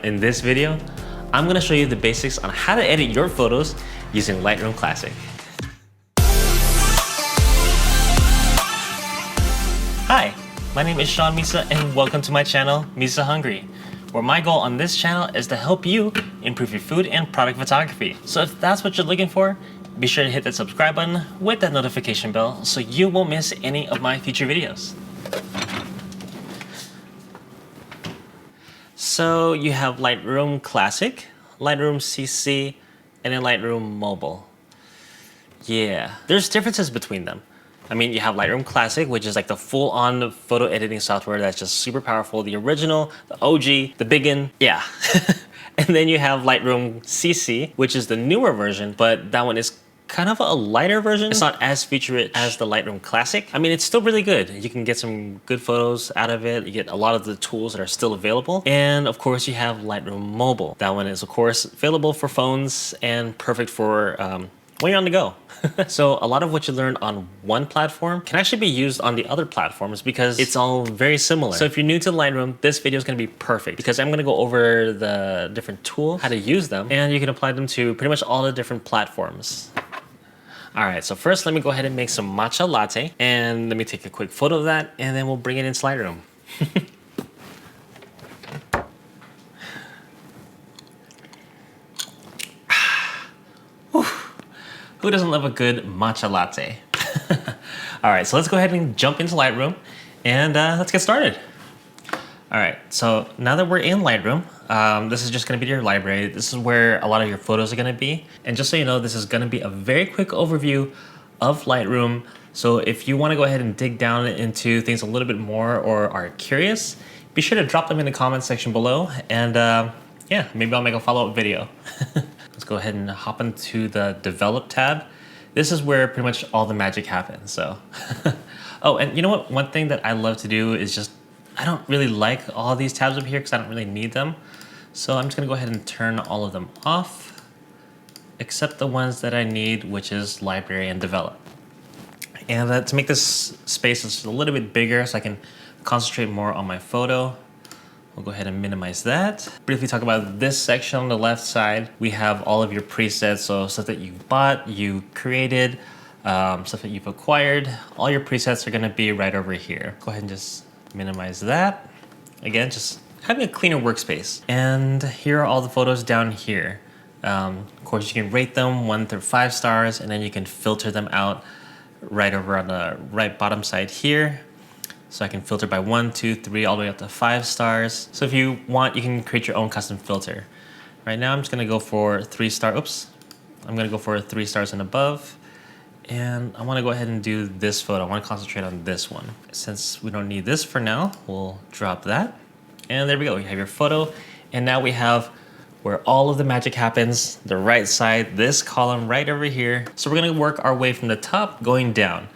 In this video, I'm going to show you the basics on how to edit your photos using Lightroom Classic. Hi, my name is Sean Misa and welcome to my channel, MisaHungry, where my goal on this channel is to help you improve your food and product photography. So if that's what you're looking for, be sure to hit that subscribe button with that notification bell so you won't miss any of my future videos. So you have Lightroom Classic, Lightroom CC, and then Lightroom Mobile. Yeah, there's differences between them. I mean, you have Lightroom Classic, which is like the full-on photo editing software that's just super powerful. The original, the OG, the biggin, yeah. And then you have Lightroom CC, which is the newer version, but that one is kind of a lighter version. It's not as feature-rich as the Lightroom Classic. I mean, it's still really good. You can get some good photos out of it. You get a lot of the tools that are still available. And of course, you have Lightroom Mobile. That one is, of course, available for phones and perfect for when you're on the go. So a lot of what you learn on one platform can actually be used on the other platforms because it's all very similar. So if you're new to Lightroom, this video is going to be perfect because I'm going to go over the different tools, how to use them, and you can apply them to pretty much all the different platforms. All right, so first let me go ahead and make some matcha latte, and let me take a quick photo of that, and then we'll bring it into Lightroom. Who doesn't love a good matcha latte? All right, so let's go ahead and jump into Lightroom, and let's get started. All right, so now that we're in Lightroom, this is just gonna be your library. This is where a lot of your photos are gonna be. And just so you know, this is gonna be a very quick overview of Lightroom. So if you wanna go ahead and dig down into things a little bit more or are curious, be sure to drop them in the comments section below. And yeah, maybe I'll make a follow-up video. Let's go ahead and hop into the Develop tab. This is where pretty much all the magic happens, so. Oh, and you know what? One thing that I love to do is just, I don't really like all these tabs up here because I don't really need them. So I'm just gonna go ahead and turn all of them off, except the ones that I need, which is Library and Develop. And to make this space just a little bit bigger so I can concentrate more on my photo, we'll go ahead and minimize that. Briefly talk about this section on the left side. We have all of your presets, so stuff that you've bought, you created, stuff that you've acquired. All your presets are gonna be right over here. Go ahead and just minimize that. Again, just having a cleaner workspace. And here are all the photos down here. Of course, you can rate them 1 through 5 stars, and then you can filter them out right over on the right bottom side here. So I can filter by 1, 2, 3, all the way up to 5 stars. So if you want, you can create your own custom filter. Right now, I'm just gonna go for 3 star, oops. I'm gonna go for 3 stars and above. And I wanna go ahead and do this photo. I wanna concentrate on this one. Since we don't need this for now, we'll drop that. And there we go, we have your photo. And now we have where all of the magic happens, the right side, this column right over here. So we're gonna work our way from the top going down.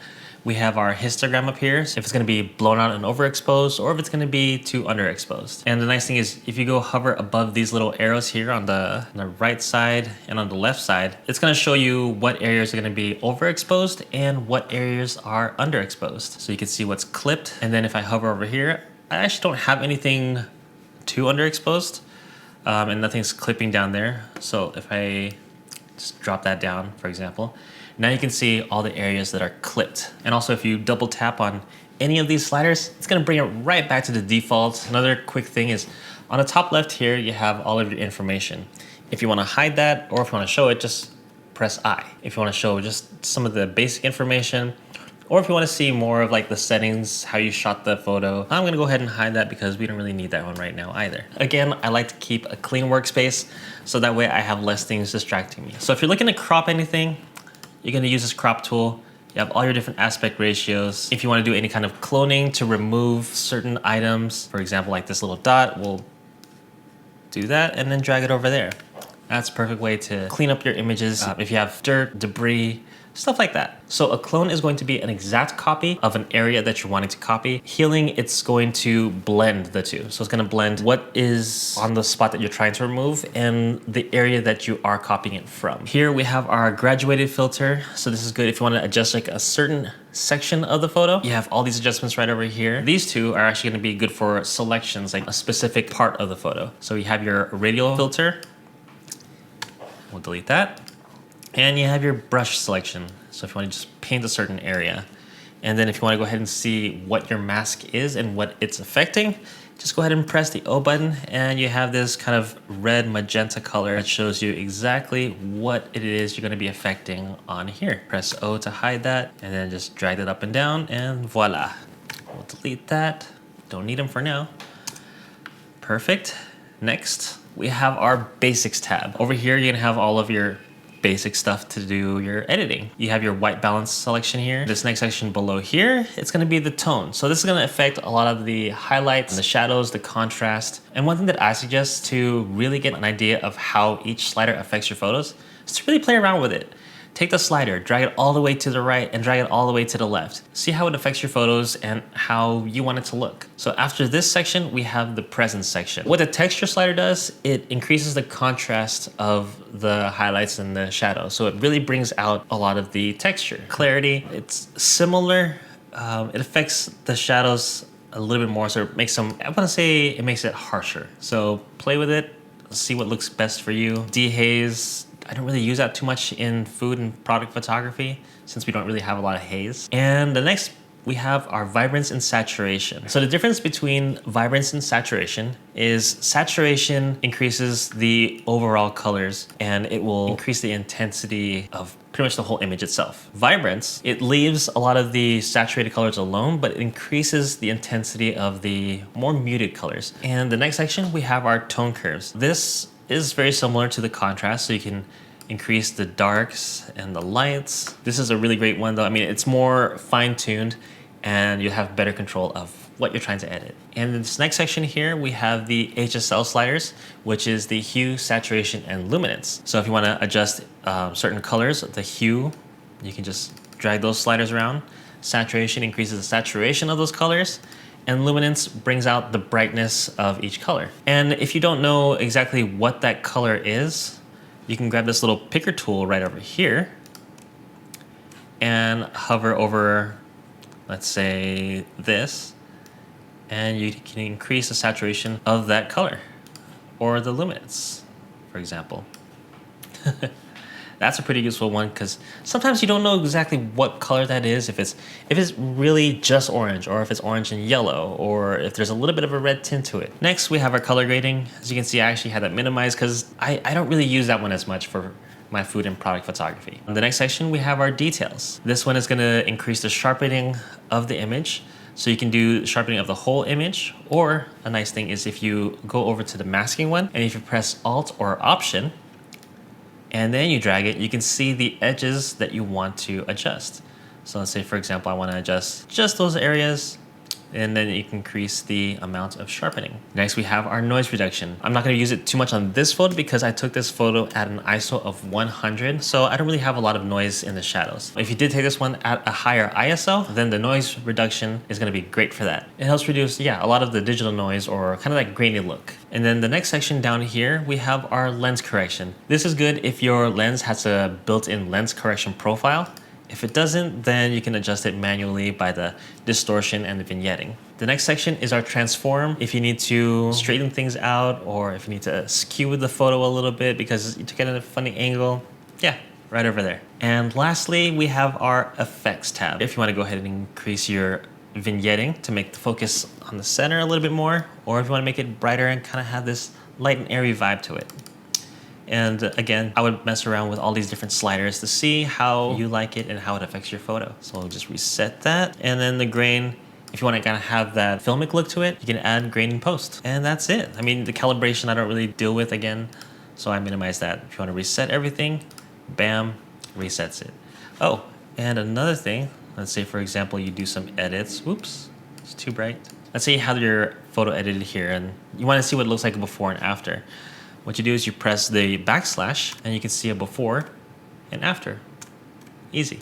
We have our histogram up here, so if it's gonna be blown out and overexposed or if it's gonna be too underexposed. And the nice thing is if you go hover above these little arrows here on the right side and on the left side, it's gonna show you what areas are gonna be overexposed and what areas are underexposed. So you can see what's clipped. And then if I hover over here, I actually don't have anything too underexposed and nothing's clipping down there. So if I just drop that down, for example, now you can see all the areas that are clipped. And also if you double tap on any of these sliders, it's gonna bring it right back to the default. Another quick thing is on the top left here, you have all of your information. If you wanna hide that or if you wanna show it, just press I. If you wanna show just some of the basic information, or if you wanna see more of like the settings, how you shot the photo, I'm gonna go ahead and hide that because we don't really need that one right now either. Again, I like to keep a clean workspace so that way I have less things distracting me. So if you're looking to crop anything, you're gonna use this crop tool. You have all your different aspect ratios. If you wanna do any kind of cloning to remove certain items, for example, like this little dot, we'll do that and then drag it over there. That's a perfect way to clean up your images if you have dirt, debris, stuff like that. So a clone is going to be an exact copy of an area that you're wanting to copy. Healing, it's going to blend the two. So it's going to blend what is on the spot that you're trying to remove and the area that you are copying it from. Here we have our graduated filter. So this is good if you want to adjust like a certain section of the photo. You have all these adjustments right over here. These two are actually going to be good for selections, like a specific part of the photo. So you have your radial filter. We'll delete that. And you have your brush selection. So if you want to just paint a certain area. And then if you want to go ahead and see what your mask is and what it's affecting, just go ahead and press the O button and you have this kind of red magenta color that shows you exactly what it is you're going to be affecting on here. Press O to hide that and then just drag it up and down and voila. We'll delete that. Don't need them for now. Perfect. Next, we have our basics tab. Over here, you're going to have all of your basic stuff to do your editing. You have your white balance selection here. This next section below here, it's gonna be the tone. So this is gonna affect a lot of the highlights, the shadows, the contrast. And one thing that I suggest to really get an idea of how each slider affects your photos is to really play around with it. Take the slider, drag it all the way to the right and drag it all the way to the left. See how it affects your photos and how you want it to look. So after this section, we have the presence section. What the texture slider does, it increases the contrast of the highlights and the shadows. So it really brings out a lot of the texture. Clarity, it's similar. It affects the shadows a little bit more. So it makes them, I wanna say it makes it harsher. So play with it, see what looks best for you. Dehaze, I don't really use that too much in food and product photography since we don't really have a lot of haze. And the next, we have our vibrance and saturation. So the difference between vibrance and saturation is saturation increases the overall colors and it will increase the intensity of pretty much the whole image itself. Vibrance, it leaves a lot of the saturated colors alone, but it increases the intensity of the more muted colors. And the next section, we have our tone curves. This is very similar to the contrast, so you can increase the darks and the lights. This is a really great one though. I mean, it's more fine-tuned and you have better control of what you're trying to edit. And in this next section here, we have the HSL sliders, which is the hue, saturation, and luminance. So if you want to adjust certain colors, the hue, you can just drag those sliders around. Saturation increases the saturation of those colors. And luminance brings out the brightness of each color. And if you don't know exactly what that color is, you can grab this little picker tool right over here and hover over, let's say this, and you can increase the saturation of that color or the luminance, for example. That's a pretty useful one because sometimes you don't know exactly what color that is, if it's really just orange or if it's orange and yellow or if there's a little bit of a red tint to it. Next, we have our color grading. As you can see, I actually had that minimized because I don't really use that one as much for my food and product photography. In the next section, we have our details. This one is gonna increase the sharpening of the image. So you can do sharpening of the whole image, or a nice thing is if you go over to the masking one and if you press Alt or Option, and then you drag it, you can see the edges that you want to adjust. So let's say, for example, I want to adjust just those areas, and then you can increase the amount of sharpening. Next, we have our noise reduction. I'm not going to use it too much on this photo because I took this photo at an ISO of 100, so I don't really have a lot of noise in the shadows. If you did take this one at a higher ISO, then the noise reduction is going to be great for that. It helps reduce, a lot of the digital noise or kind of that grainy look. And then the next section down here, we have our lens correction. This is good if your lens has a built-in lens correction profile. If it doesn't, then you can adjust it manually by the distortion and the vignetting. The next section is our transform. If you need to straighten things out or if you need to skew the photo a little bit because you took it at a funny angle, right over there. And lastly, we have our effects tab. If you want to go ahead and increase your vignetting to make the focus on the center a little bit more, or if you want to make it brighter and kind of have this light and airy vibe to it. And again, I would mess around with all these different sliders to see how you like it and how it affects your photo. So I'll just reset that. And then the grain, if you want to kind of have that filmic look to it, you can add grain in post. And that's it. I mean, the calibration I don't really deal with again, so I minimize that. If you want to reset everything, bam, resets it. Oh, and another thing, let's say for example, you do some edits. Oops, it's too bright. Let's say you have your photo edited here and you want to see what it looks like before and after. what you do is you press the backslash and you can see a before and after. Easy.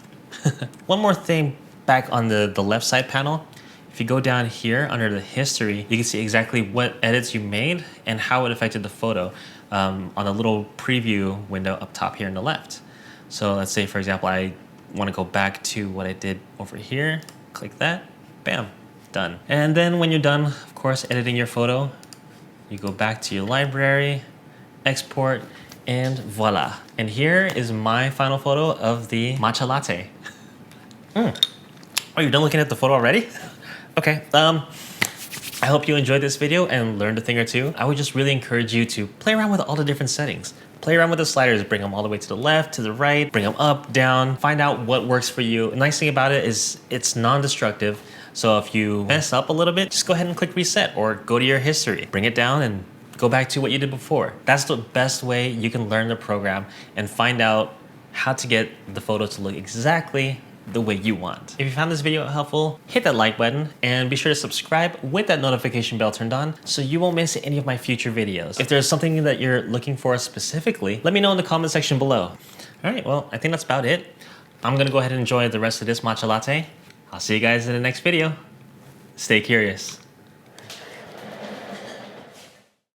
One more thing back on the left side panel. If you go down here under the history, you can see exactly what edits you made and how it affected the photo on a little preview window up top here on the left. So let's say, for example, I want to go back to what I did over here. Click that, bam, done. And then when you're done, of course, editing your photo, you go back to your library, export, and voila. And here is my final photo of the matcha latte. Oh, you're done looking at the photo already? Okay, I hope you enjoyed this video and learned a thing or two. I would just really encourage you to play around with all the different settings. Play around with the sliders, bring them all the way to the left, to the right, bring them up, down, find out what works for you. The nice thing about it is it's non-destructive. So if you mess up a little bit, just go ahead and click reset or go to your history, bring it down and go back to what you did before. That's the best way you can learn the program and find out how to get the photo to look exactly the way you want. If you found this video helpful, hit that like button and be sure to subscribe with that notification bell turned on so you won't miss any of my future videos. If there's something that you're looking for specifically, let me know in the comment section below. All right, well, I think that's about it. I'm gonna go ahead and enjoy the rest of this matcha latte. I'll see you guys in the next video. Stay curious.